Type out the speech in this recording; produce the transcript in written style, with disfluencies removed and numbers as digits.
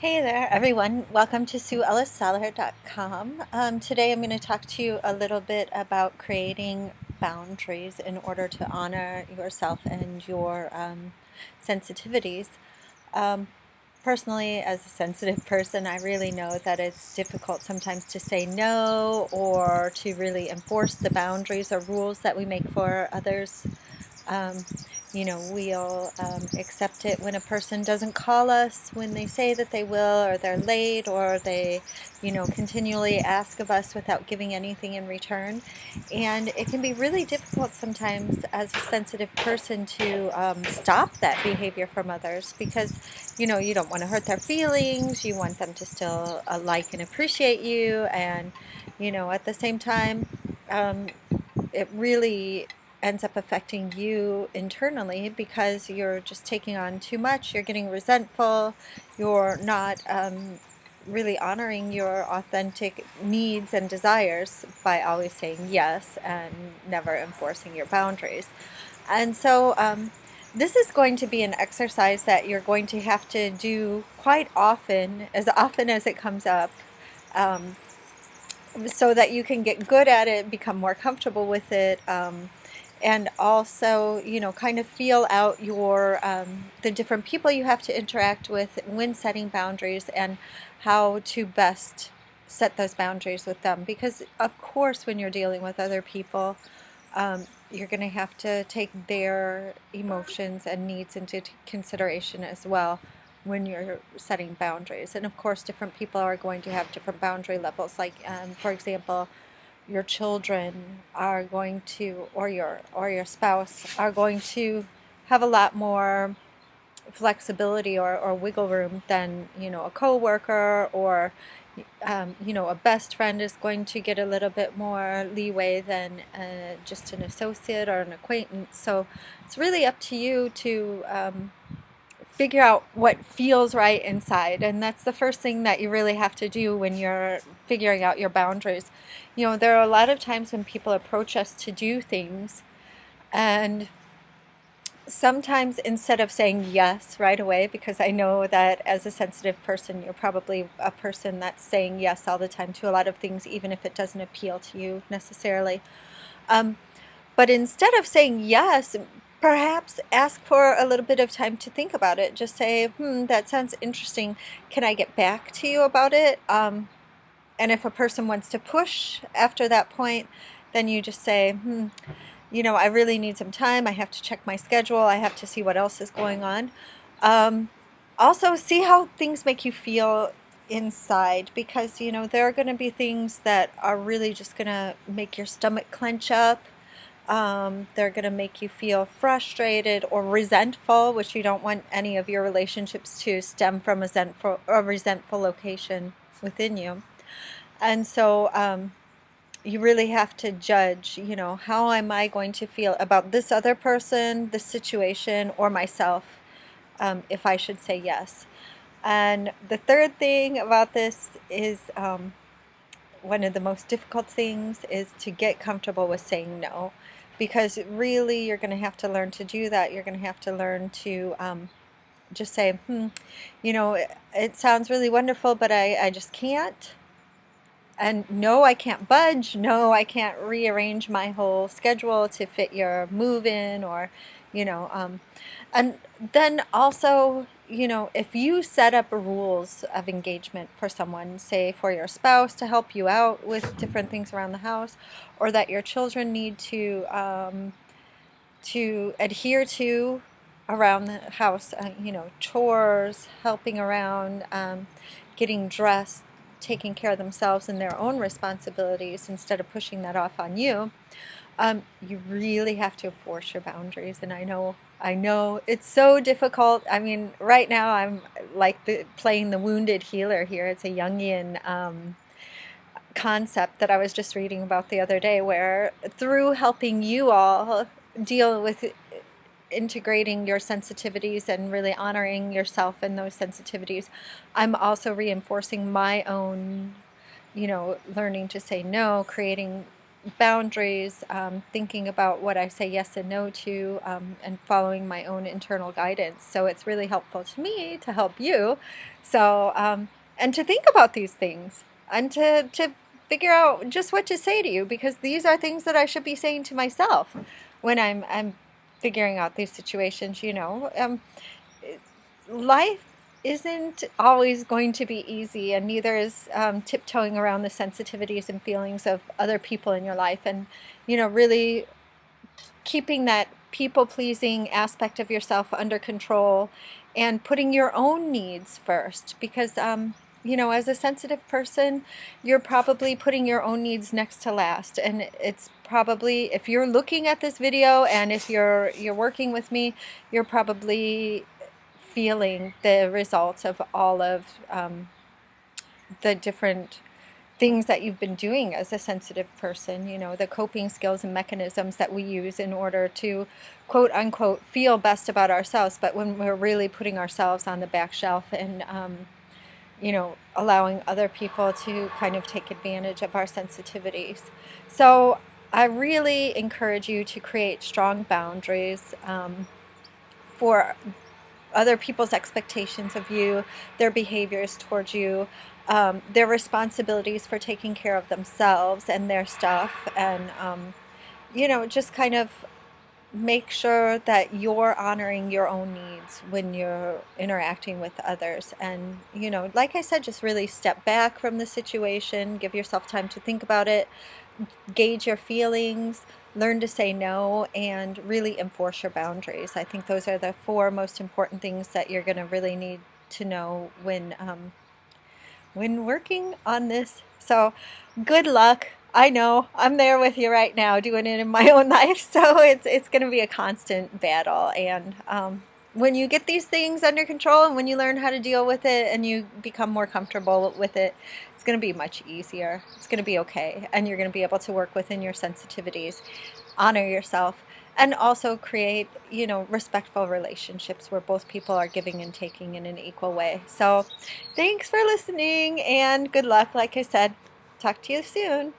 Hey there, everyone. Welcome to SueEllis-Saller.com. Today I'm going to talk to you a little bit about creating boundaries in order to honor yourself and your sensitivities. Um, Personally, as a sensitive person, I really know that it's difficult sometimes to say no or to really enforce the boundaries or rules that we make for others. Um, we'll accept it when a person doesn't call us when they say that they will, or they're late, or they, continually ask of us without giving anything in return. And it can be really difficult sometimes as a sensitive person to stop that behavior from others because, you don't want to hurt their feelings. You want them to still like and appreciate you. And, at the same time, um, it really ends up affecting you internally because you're just taking on too much, you're getting resentful, you're not really honoring your authentic needs and desires by always saying yes and never enforcing your boundaries. And so this is going to be an exercise that you're going to have to do quite often as it comes up. Um, so that you can get good at it, become more comfortable with it, and also, kind of feel out the different people you have to interact with when setting boundaries and how to best set those boundaries with them. Because, of course, when you're dealing with other people, you're going to have to take their emotions and needs into consideration as well when you're setting boundaries. And of course, different people are going to have different boundary levels. Like, for example, your children are going to, or your spouse are going to have a lot more flexibility or wiggle room than a coworker, or a best friend is going to get a little bit more leeway than just an associate or an acquaintance. So it's really up to you to figure out what feels right inside, and that's the first thing that you really have to do when you're figuring out your boundaries. There are a lot of times when people approach us to do things, and sometimes instead of saying yes right away, because I know that as a sensitive person, you're probably a person that's saying yes all the time to a lot of things, even if it doesn't appeal to you necessarily. Um, but instead of saying yes, perhaps ask for a little bit of time to think about it. Just say, that sounds interesting. Can I get back to you about it? And if a person wants to push after that point, then you just say, I really need some time. I have to check my schedule. I have to see what else is going on. Um, Also, see how things make you feel inside, because, there are going to be things that are really just going to make your stomach clench up. They're going to make you feel frustrated or resentful, which you don't want any of your relationships to stem from a resentful location within you. And so, you really have to judge, how am I going to feel about this other person, this situation, or myself, if I should say yes. And the third thing about this is one of the most difficult things is to get comfortable with saying no, because really you're going to have to learn to do that. You're going to have to learn to just say, it sounds really wonderful, but I just can't. And no, I can't budge. No, I can't rearrange my whole schedule to fit your move in, or, you know, um, and then also, if you set up rules of engagement for someone, say for your spouse to help you out with different things around the house, or that your children need to adhere to around the house, chores, helping around, getting dressed, taking care of themselves and their own responsibilities instead of pushing that off on you. You really have to enforce your boundaries, and I know it's so difficult. I mean, right now I'm like playing the wounded healer here. It's a Jungian concept that I was just reading about the other day, where through helping you all deal with integrating your sensitivities and really honoring yourself and those sensitivities, I'm also reinforcing my own, learning to say no, creating boundaries, thinking about what I say yes and no to, and following my own internal guidance. So it's really helpful to me to help you. So, and to think about these things and to figure out just what to say to you, because these are things that I should be saying to myself when I'm figuring out these situations, you know. Life isn't always going to be easy, and neither is tiptoeing around the sensitivities and feelings of other people in your life. And, you know, really keeping that people pleasing aspect of yourself under control and putting your own needs first. Because, you know, as a sensitive person, you're probably putting your own needs next to last. And it's probably, if you're looking at this video and if you're working with me, you're probably feeling the results of all of the different things that you've been doing as a sensitive person, you know, the coping skills and mechanisms that we use in order to quote unquote feel best about ourselves, but when we're really putting ourselves on the back shelf and, you know, allowing other people to kind of take advantage of our sensitivities. So I really encourage you to create strong boundaries for other people's expectations of you, their behaviors towards you, their responsibilities for taking care of themselves and their stuff, and you know, just kind of make sure that you're honoring your own needs when you're interacting with others. And, you know, like I said, just really step back from the situation, give yourself time to think about it, gauge your feelings, learn to say no, and really enforce your boundaries. I think those are the four most important things that you're going to really need to know when working on this. So good luck. I know I'm there with you right now doing it in my own life. So it's going to be a constant battle. And when you get these things under control and when you learn how to deal with it and you become more comfortable with it, it's going to be much easier. It's going to be okay. And you're going to be able to work within your sensitivities, honor yourself, and also create, you know, respectful relationships where both people are giving and taking in an equal way. So thanks for listening and good luck. Like I said, talk to you soon.